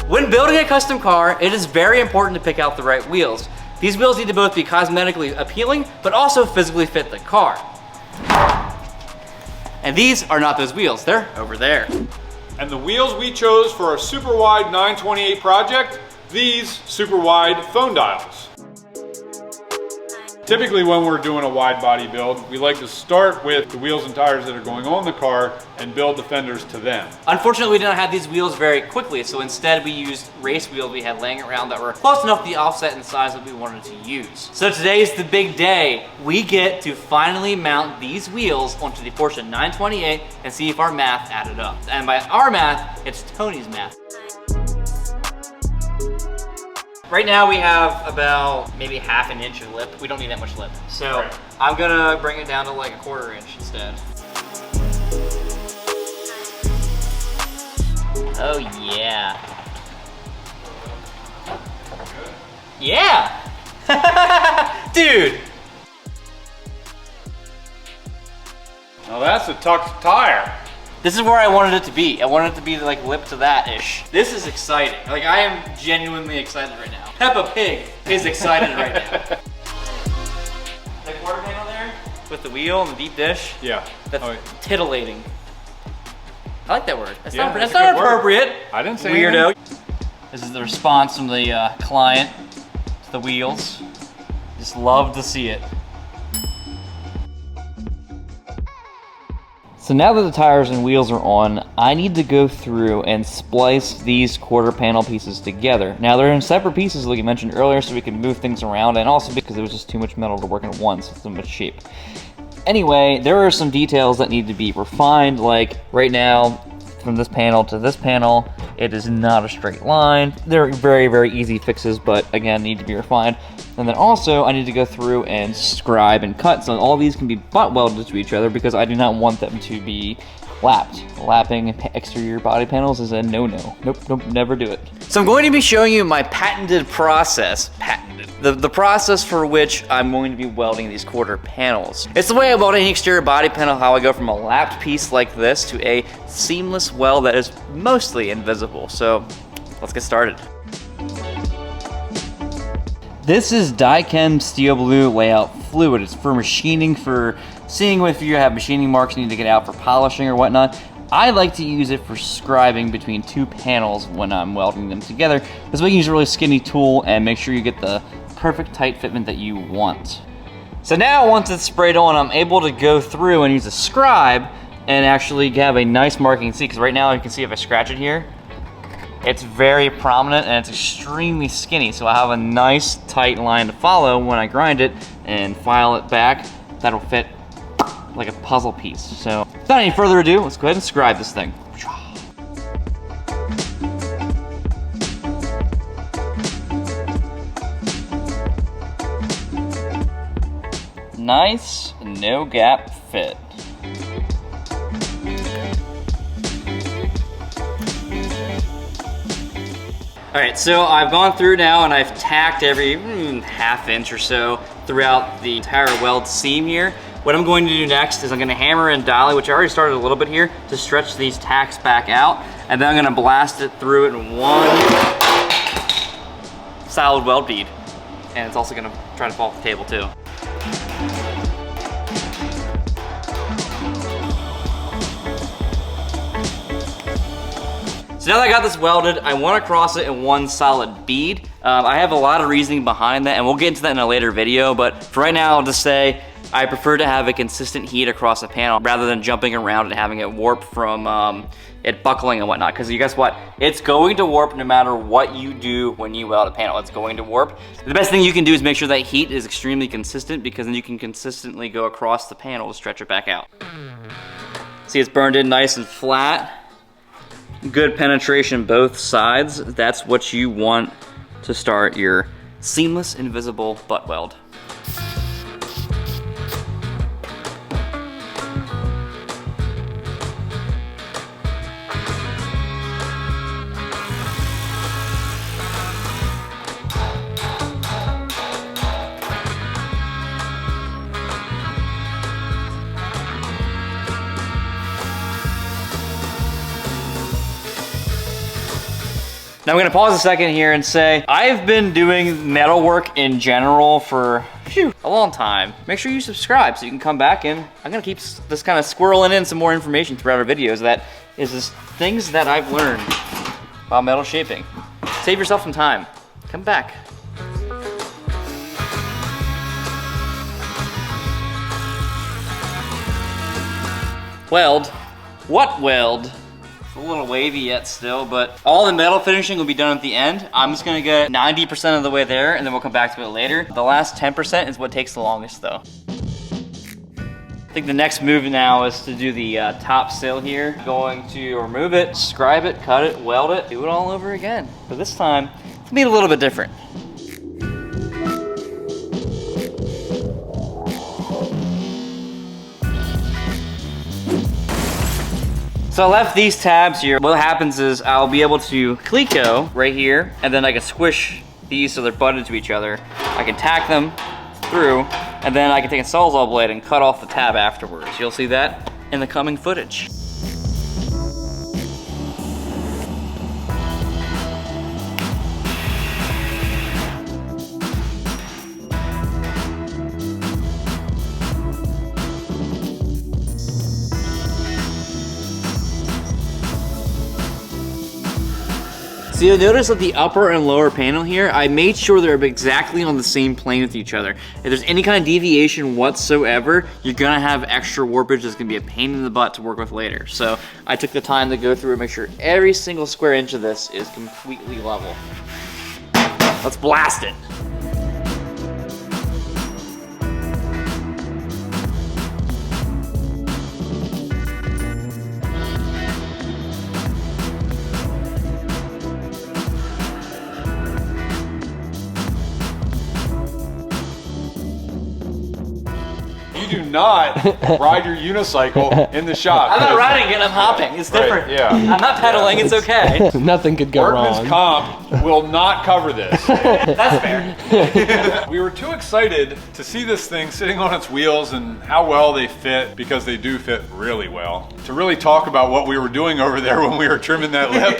When building a custom car, it is very important to pick out the right wheels. These wheels need to both be cosmetically appealing, but also physically fit the car. And these are not those wheels, they're over there. And the wheels we chose for our super wide 928 project, these super wide phone dials. Typically when we're doing a wide body build, we like to start with the wheels and tires that are going on the car and build the fenders to them. Unfortunately, we didn't have these wheels very quickly, so instead we used race wheels we had laying around that were close enough to the offset and size that we wanted to use. So today's the big day. We get to finally mount these wheels onto the Porsche 928 and see if our math added up. And by our math, it's Tony's math. Right now we have about maybe half an inch of lip. We don't need that much lip. So right. I'm gonna bring it down to like a 1/4 inch instead. Oh yeah. Yeah! Dude! Now that's a tucked tire. This is where I wanted it to be. I wanted it to be like lip to that-ish. This is exciting. Like I am genuinely excited right now. Peppa Pig is excited right now. The quarter panel there with the wheel and the deep dish. Yeah. That's titillating. I like that word. That's yeah, not appropriate. Word. I didn't say weirdo. Anything. This is the response from the client to the wheels. Just love to see it. So now that the tires and wheels are on, I need to go through and splice these quarter panel pieces together. Now they're in separate pieces like you mentioned earlier, so we can move things around, and also because it was just too much metal to work in at once, it's too much shape. Anyway, there are some details that need to be refined, like right now, from this panel to this panel, it is not a straight line. They're very, very easy fixes, but again, need to be refined. And then also, I need to go through and scribe and cut, so all these can be butt welded to each other because I do not want them to be lapped. Lapping exterior body panels is a no-no. Nope, never do it. So I'm going to be showing you my patented process. The process for which I'm going to be welding these quarter panels. It's the way I weld any exterior body panel, how I go from a lapped piece like this to a seamless weld that is mostly invisible. So let's get started. This is Dychem Steel Blue Layout Fluid. It's for machining, for seeing if you have machining marks you need to get out for polishing or whatnot. I like to use it for scribing between two panels when I'm welding them together. This way you can use a really skinny tool and make sure you get the perfect tight fitment that you want. So now once it's sprayed on, I'm able to go through and use a scribe and actually have a nice marking see, because right now you can see if I scratch it here, it's very prominent and it's extremely skinny, so I have a nice tight line to follow when I grind it and file it back. That'll fit like a puzzle piece. So without any further ado, let's go ahead and scribe this thing. Nice, no gap fit. All right, so I've gone through now and I've tacked every half inch or so throughout the entire weld seam here. What I'm going to do next is I'm gonna hammer and dolly, which I already started a little bit here, to stretch these tacks back out. And then I'm gonna blast it through it in one solid weld bead. And it's also gonna try to fall off the table too. So now that I got this welded, I want to cross it in one solid bead. I have a lot of reasoning behind that, and we'll get into that in a later video, but for right now, I'll just say I prefer to have a consistent heat across the panel rather than jumping around and having it warp from it buckling and whatnot, because you guess what? It's going to warp no matter what you do when you weld a panel. It's going to warp. The best thing you can do is make sure that heat is extremely consistent, because then you can consistently go across the panel to stretch it back out. See, it's burned in nice and flat. Good penetration both sides. That's what you want to start your seamless invisible butt weld. Now I'm gonna pause a second here and say, I've been doing metalwork in general for a long time. Make sure you subscribe so you can come back, and I'm gonna keep this kind of squirreling in some more information throughout our videos that is just things that I've learned about metal shaping. Save yourself some time. Come back. Weld. What weld? It's a little wavy yet still, but all the metal finishing will be done at the end. I'm just gonna get 90% of the way there, and then we'll come back to it later. The last 10% is what takes the longest though. I think the next move now is to do the top sill here. Going to remove it, scribe it, cut it, weld it, do it all over again. But this time, it's gonna be a little bit different. So I left these tabs here. What happens is I'll be able to cleco right here, and then I can squish these so they're butted to each other. I can tack them through, and then I can take a Sawzall blade and cut off the tab afterwards. You'll see that in the coming footage. So you'll notice that the upper and lower panel here, I made sure they're exactly on the same plane with each other. If there's any kind of deviation whatsoever, you're gonna have extra warpage that's gonna be a pain in the butt to work with later. So I took the time to go through and make sure every single square inch of this is completely level. Let's blast it. You do not ride your unicycle in the shop. I'm not riding it, I'm hopping. It's different. Right, yeah. I'm not pedaling, it's okay. Nothing could go Workman's wrong. comp will not cover this. That's fair. We were too excited to see this thing sitting on its wheels and how well they fit, because they do fit really well, to really talk about what we were doing over there when we were trimming that lip.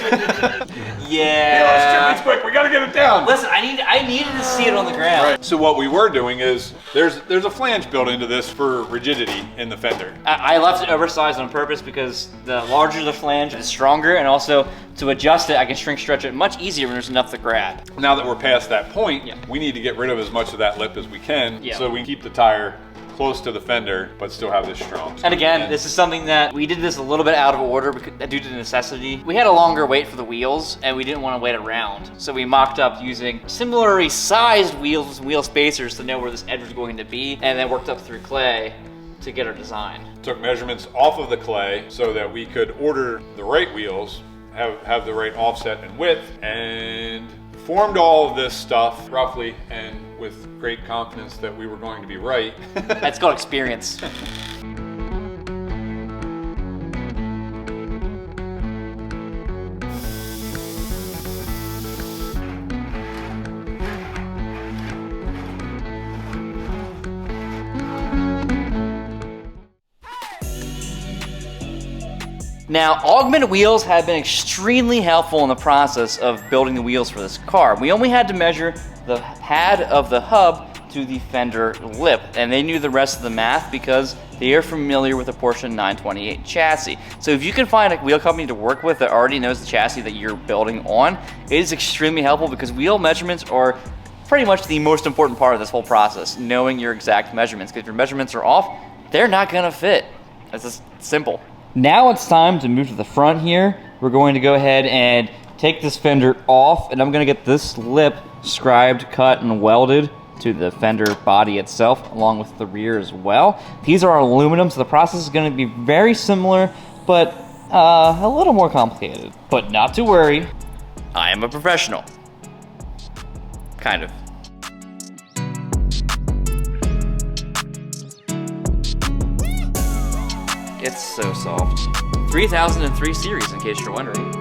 Yeah. Let's trim this quick, we gotta get it down. Listen, I needed to see it on the ground. Right. So what we were doing is, there's a flange built into this for rigidity in the fender. I left it oversized on purpose because the larger the flange is stronger, and also to adjust it, I can shrink stretch it much easier when there's enough to grab. Now that we're past that point, Yeah. we need to get rid of as much of that lip as we can, Yeah. so we can keep the tire close to the fender, but still have this strong. And again, this is something that we did this a little bit out of order due to necessity. We had a longer wait for the wheels, and we didn't want to wait around. So we mocked up using similarly sized wheels and wheel spacers to know where this edge was going to be, and then worked up through clay to get our design. Took measurements off of the clay so that we could order the right wheels, have the right offset and width, and formed all of this stuff roughly and with great confidence that we were going to be right. That's called experience. Now, augmented wheels have been extremely helpful in the process of building the wheels for this car. We only had to measure the pad of the hub to the fender lip, and they knew the rest of the math because they are familiar with the Porsche 928 chassis. So if you can find a wheel company to work with that already knows the chassis that you're building on, it is extremely helpful because wheel measurements are pretty much the most important part of this whole process, knowing your exact measurements. Because if your measurements are off, they're not gonna fit. It's just simple. Now it's time to move to the front here. We're going to go ahead and take this fender off, and I'm gonna get this lip scribed, cut, and welded to the fender body itself, along with the rear as well. These are aluminum, so the process is gonna be very similar, but a little more complicated. But not to worry, I am a professional. Kind of. It's so soft. 3003 series, in case you're wondering.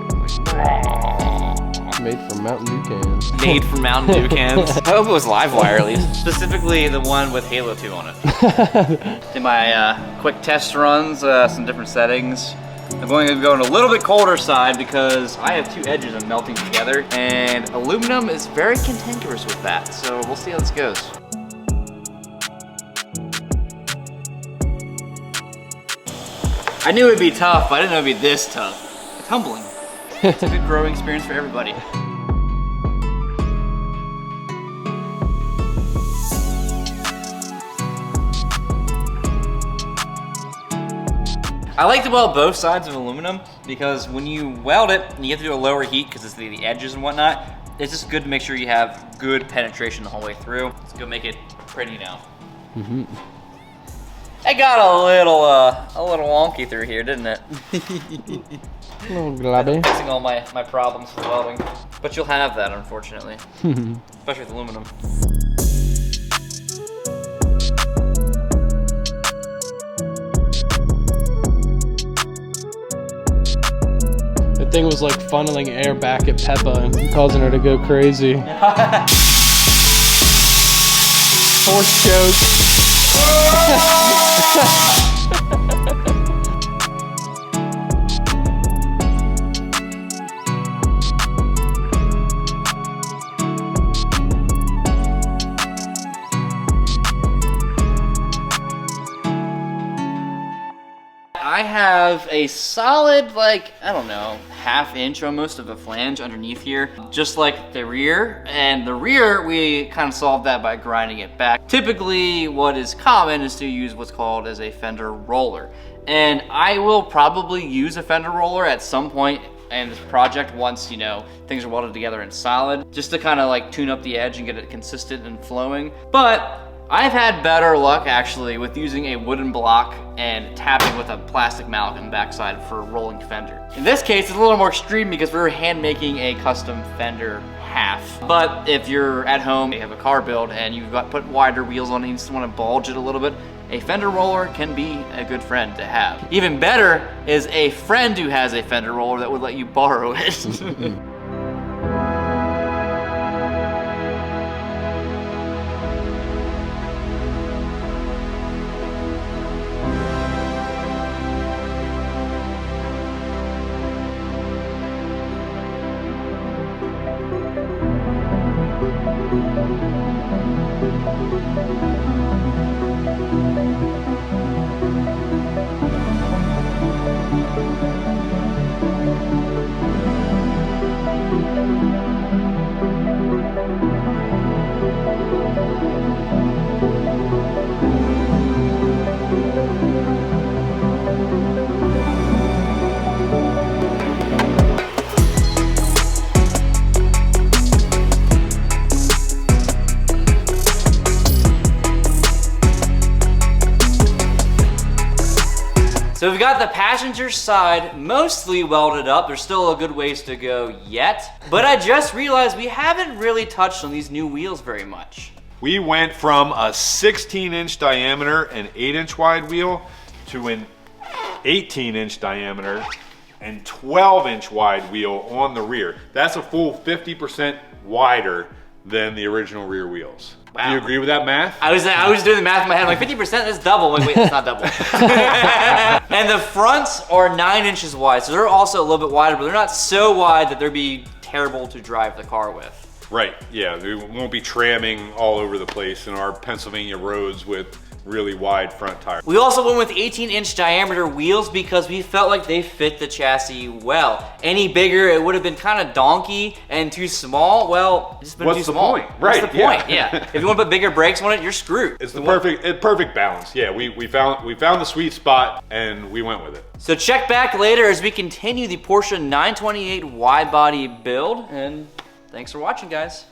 Made from Mountain Dew cans. Made from Mountain Dew cans. I hope it was live wire at least. Specifically the one with Halo 2 on it. Did my quick test runs, some different settings. I'm going to go on a little bit colder side because I have two edges I'm melting together, and aluminum is very cantankerous with that, so we'll see how this goes. I knew it'd be tough, but I didn't know it'd be this tough. It's humbling. It's a good growing experience for everybody. I like to weld both sides of aluminum because when you weld it, and you have to do a lower heat because it's the edges and whatnot, it's just good to make sure you have good penetration the whole way through. Let's go make it pretty now. Mm-hmm. It got a little wonky through here, didn't it? A little globby. Fixing all my problems with welding. But you'll have that, unfortunately. Especially with aluminum. The thing was like funneling air back at Peppa and causing her to go crazy. Horse choke. I have a solid, like, I don't know, half-inch almost of a flange underneath here, just like the rear. And the rear, we kind of solved that by grinding it back. Typically, what is common is to use what's called as a fender roller. And I will probably use a fender roller at some point in this project once, you know, things are welded together and solid, just to kind of like tune up the edge and get it consistent and flowing. But I've had better luck actually with using a wooden block and tapping with a plastic mallet on the backside for rolling fender. In this case, it's a little more extreme because we're hand making a custom fender half. But if you're at home, you have a car build and you've got put wider wheels on it, you just want to bulge it a little bit, a fender roller can be a good friend to have. Even better is a friend who has a fender roller that would let you borrow it. So we've got the passenger side mostly welded up. There's still a good ways to go yet. But I just realized we haven't really touched on these new wheels very much. We went from a 16-inch diameter and 8-inch wide wheel to an 18-inch diameter and 12-inch wide wheel on the rear. That's a full 50% wider than the original rear wheels. Wow. Do you agree with that math? I was doing the math in my head, like 50% is double. Like, wait, that's not double. And the fronts are 9 inches wide, so they're also a little bit wider, but they're not so wide that they'd be terrible to drive the car with. Right, yeah, we won't be tramming all over the place in our Pennsylvania roads with really wide front tires. We also went with 18-inch diameter wheels because we felt like they fit the chassis well. Any bigger, it would have been kind of donkey, and too small, well, it's been too small. What's the point? Right, What's the point? Yeah. If you want to put bigger brakes on it, you're screwed. It's the perfect balance. Yeah, we found the sweet spot and we went with it. So check back later as we continue the Porsche 928 wide body build, and thanks for watching, guys.